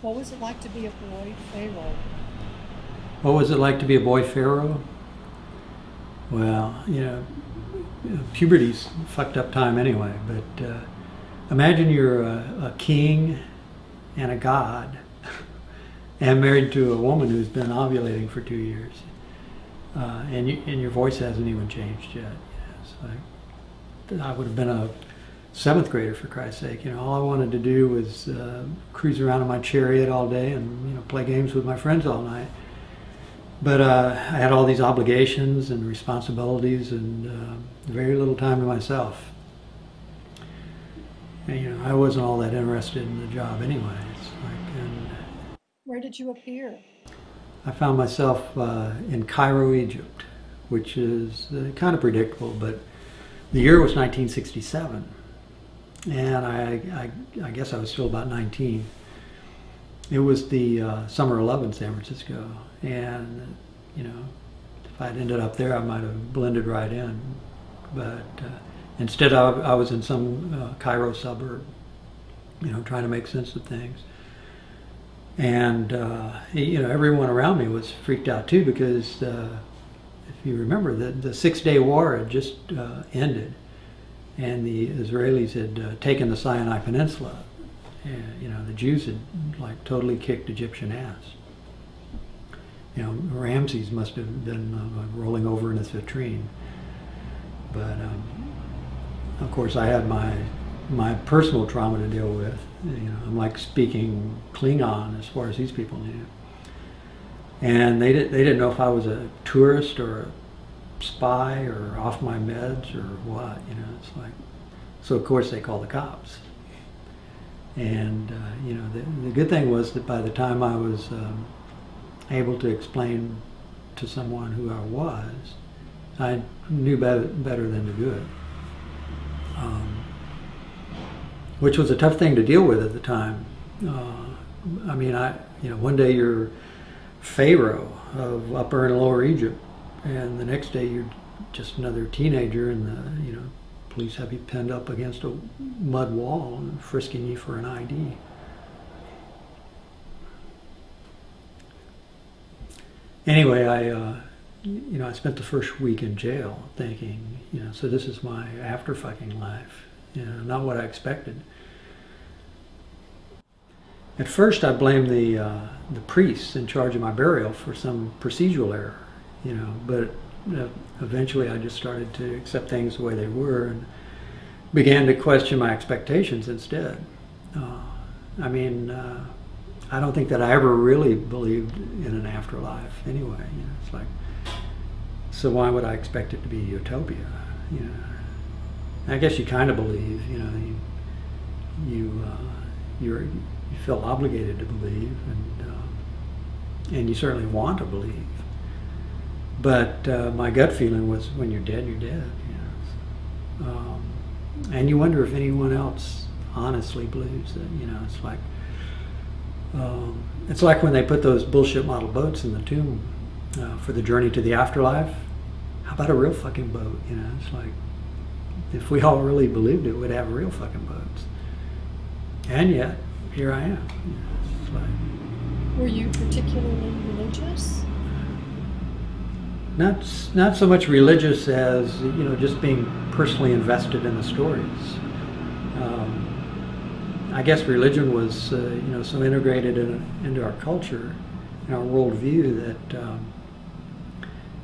What was it like to be a boy pharaoh? What was it like to be a boy pharaoh? Well, puberty's a fucked up time anyway, but imagine you're a king and a god and married to a woman who's been ovulating for 2 years. And your voice hasn't even changed yet. It's like, I would have been a seventh grader for Christ's sake. All I wanted to do was cruise around in my chariot all day and play games with my friends all night. But I had all these obligations and responsibilities and very little time to myself. And, I wasn't all that interested in the job anyway. And Where did you appear? I found myself in Cairo, Egypt, which is kind of predictable, but the year was 1967, and I guess I was still about 19. It was the summer of love in San Francisco, and if I'd ended up there, I might have blended right in. But instead, I was in some Cairo suburb, trying to make sense of things. And everyone around me was freaked out too because if you remember, the 6 Day War had just ended, and the Israelis had taken the Sinai Peninsula. And, the Jews had like totally kicked Egyptian ass. Ramses must have been rolling over in his latrine. But of course, I had my personal trauma to deal with. I'm like speaking Klingon as far as these people knew. And they didn't know if I was a tourist or a spy or off my meds or what. It's like, so of course they called the cops. And the good thing was that by the time I was able to explain to someone who I was, I knew better than to do it. Which was a tough thing to deal with at the time. One day you're Pharaoh of Upper and Lower Egypt, and the next day you're just another teenager, and the police have you pinned up against a mud wall and frisking you for an ID. Anyway, I spent the first week in jail thinking, so this is my after fucking life. Not what I expected. At first, I blamed the priests in charge of my burial for some procedural error, but eventually I just started to accept things the way they were and began to question my expectations instead. I don't think that I ever really believed in an afterlife anyway. It's like, so why would I expect it to be utopia? I guess you kind of believe, you feel obligated to believe, and you certainly want to believe. But my gut feeling was, when you're dead, you're dead. And you wonder if anyone else honestly believes that. It's like when they put those bullshit model boats in the tomb for the journey to the afterlife. How about a real fucking boat? It's like, if we all really believed it, we'd have real fucking boats. And yet, here I am. It's like, Were you particularly religious? not so much religious as just being personally invested in the stories. I guess religion was so integrated into our culture and our worldview that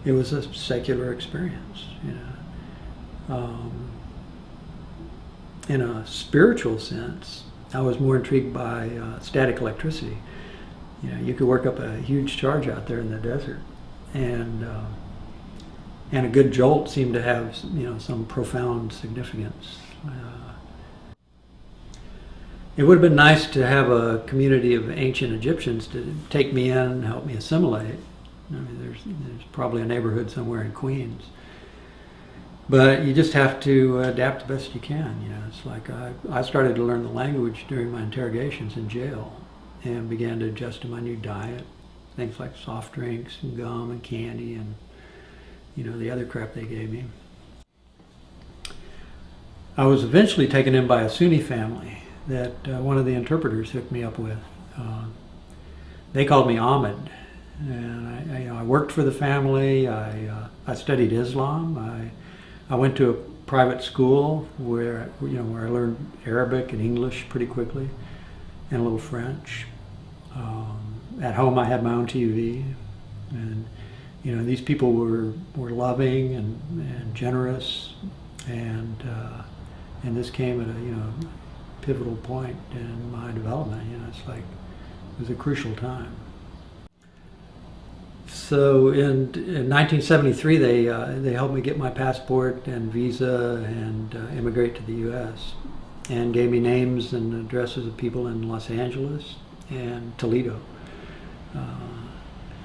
it was a secular experience. In a spiritual sense, I was more intrigued by static electricity. You could work up a huge charge out there in the desert, and a good jolt seemed to have some profound significance. It would have been nice to have a community of ancient Egyptians to take me in and help me assimilate. There's probably a neighborhood somewhere in Queens. But you just have to adapt the best you can. It's like I started to learn the language during my interrogations in jail and began to adjust to my new diet. Things like soft drinks and gum and candy and, the other crap they gave me. I was eventually taken in by a Sunni family that one of the interpreters hooked me up with. they called me Ahmed, and I worked for the family. I studied Islam. I went to a private school where I learned Arabic and English pretty quickly, and a little French. At home, I had my own TV, and these people were loving and generous, and this came at a pivotal point in my development. It's like it was a crucial time. So in 1973, they helped me get my passport and visa and immigrate to the U.S. and gave me names and addresses of people in Los Angeles and Toledo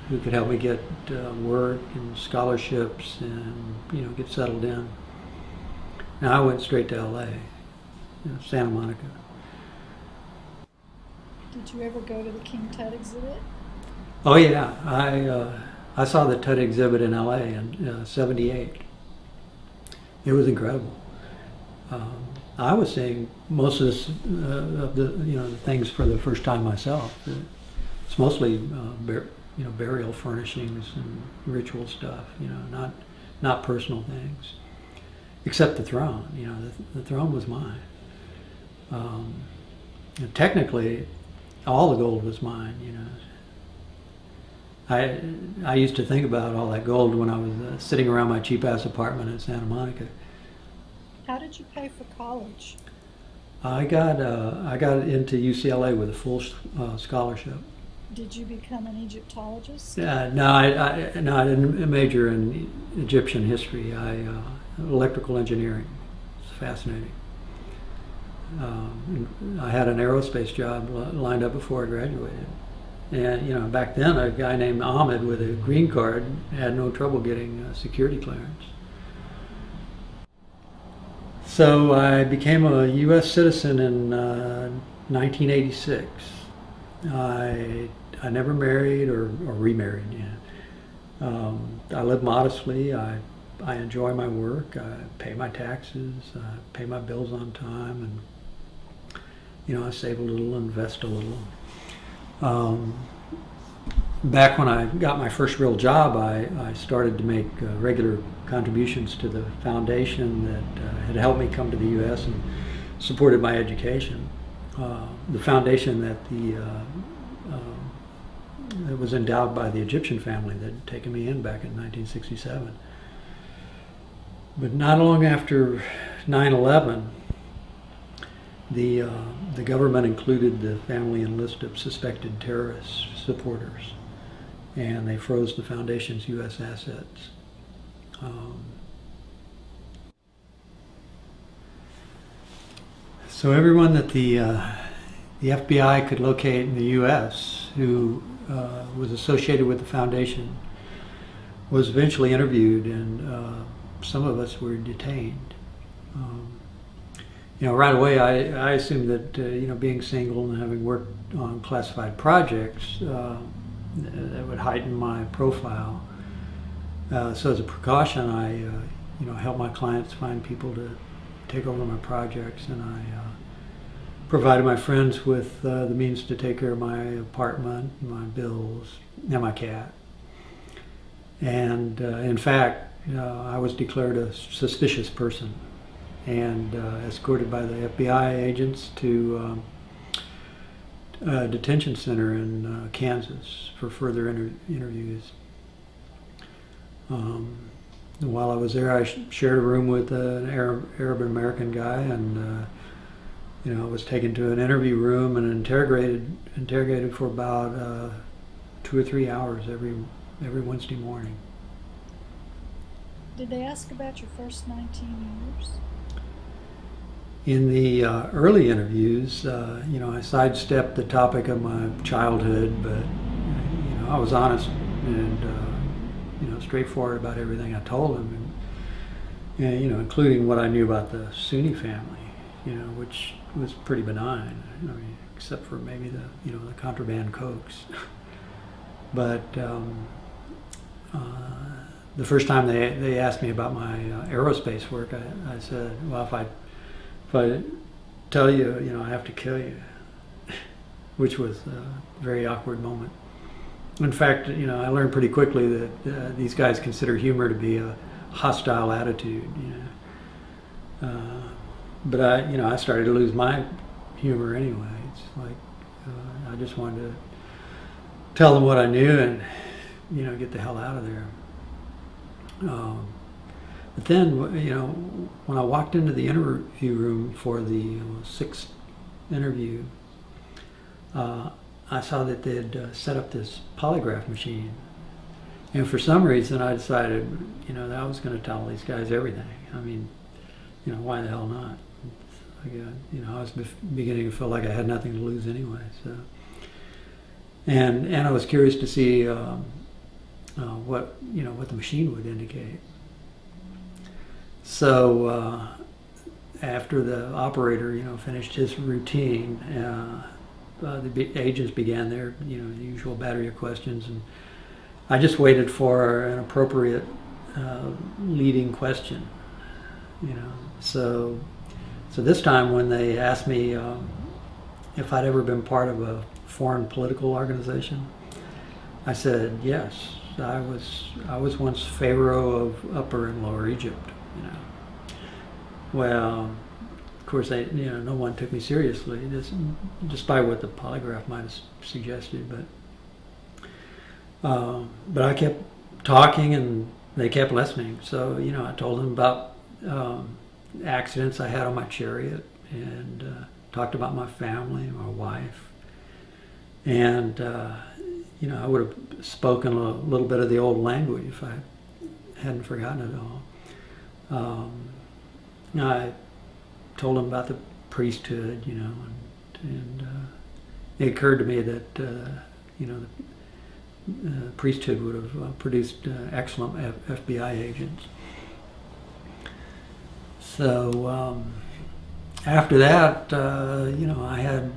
who could help me get work and scholarships and get settled in. Now I went straight to L.A., Santa Monica. Did you ever go to the King Tut exhibit? Oh yeah, I saw the Tut exhibit in L.A. in '78. It was incredible. I was seeing most of this, of the things for the first time myself. It's mostly burial furnishings and ritual stuff. Not personal things, except the throne. The throne was mine. Technically, all the gold was mine. I used to think about all that gold when I was sitting around my cheap-ass apartment in Santa Monica. How did you pay for college? I got into UCLA with a full scholarship. Did you become an Egyptologist? No, I didn't major in Egyptian history. Electrical engineering. It's fascinating. I had an aerospace job lined up before I graduated. And back then a guy named Ahmed with a green card had no trouble getting security clearance. So I became a U.S. citizen in 1986. I never married or remarried. I live modestly. I enjoy my work. I pay my taxes. I pay my bills on time, and I save a little, invest a little. Back when I got my first real job, I started to make regular contributions to the foundation that had helped me come to the U.S. and supported my education. The foundation that was endowed by the Egyptian family that had taken me in back in 1967. But not long after 9/11, the government included the family in a list of suspected terrorist supporters, and they froze the foundation's U.S. assets. So everyone that the FBI could locate in the U.S. who was associated with the foundation was eventually interviewed, and some of us were detained. Right away I assumed that being single and having worked on classified projects that would heighten my profile. So as a precaution, I helped my clients find people to take over my projects, and I provided my friends with the means to take care of my apartment, my bills, and my cat. And in fact, I was declared a suspicious person and escorted by the FBI agents to a detention center in Kansas for further interviews. While I was there, I shared a room with an Arab American guy, and I was taken to an interview room and interrogated for about 2 or 3 hours every Wednesday morning. Did they ask about your first 19 years? In the early interviews, I sidestepped the topic of my childhood, but I was honest and straightforward about everything I told them, and including what I knew about the Sunni family, which was pretty benign. Except for maybe the contraband cokes. But the first time they asked me about my aerospace work, I said, well, if I tell you, I have to kill you, which was a very awkward moment. In fact, I learned pretty quickly that these guys consider humor to be a hostile attitude. But I started to lose my humor anyway. It's like I just wanted to tell them what I knew and get the hell out of there. But then, when I walked into the interview room for the sixth interview, I saw that they'd set up this polygraph machine. And for some reason, I decided, that I was going to tell these guys everything. I mean, why the hell not? I was beginning to feel like I had nothing to lose anyway. So, and I was curious to see what the machine would indicate. So after the operator, finished his routine, the agents began their, the usual battery of questions, and I just waited for an appropriate leading question. So this time when they asked me if I'd ever been part of a foreign political organization, I said yes. I was once Pharaoh of Upper and Lower Egypt. Well, of course, no one took me seriously, despite what the polygraph might have suggested. But I kept talking, and they kept listening. So I told them about accidents I had on my chariot, and talked about my family, my wife, and I would have spoken a little bit of the old language if I hadn't forgotten it all. I told them about the priesthood, and it occurred to me that the priesthood would have produced excellent FBI agents. So after that, I had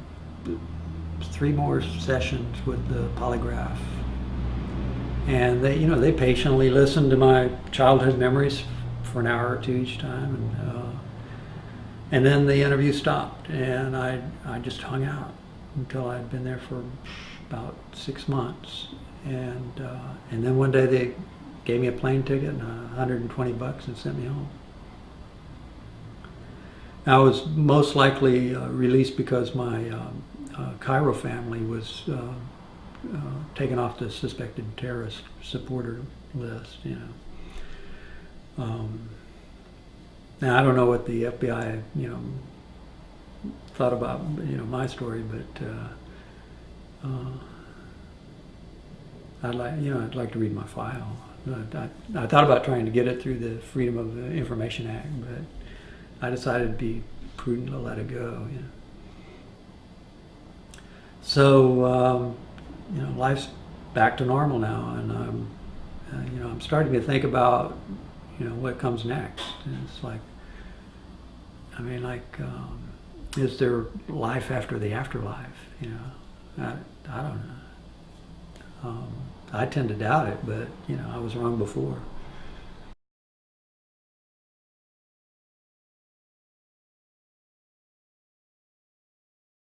3 more sessions with the polygraph, and they patiently listened to my childhood memories for an hour or two each time, and then the interview stopped, and I just hung out until I'd been there for about 6 months, and then one day they gave me a plane ticket and $120 and sent me home. I was most likely released because my Cairo family was taken off the suspected terrorist supporter list. Now I don't know what the FBI thought about my story, but I'd like to read my file. I thought about trying to get it through the Freedom of Information Act, but I decided to be prudent to let it go. So life's back to normal now, and I'm starting to think about what comes next. And it's like, is there life after the afterlife? I don't know. I tend to doubt it, but I was wrong before.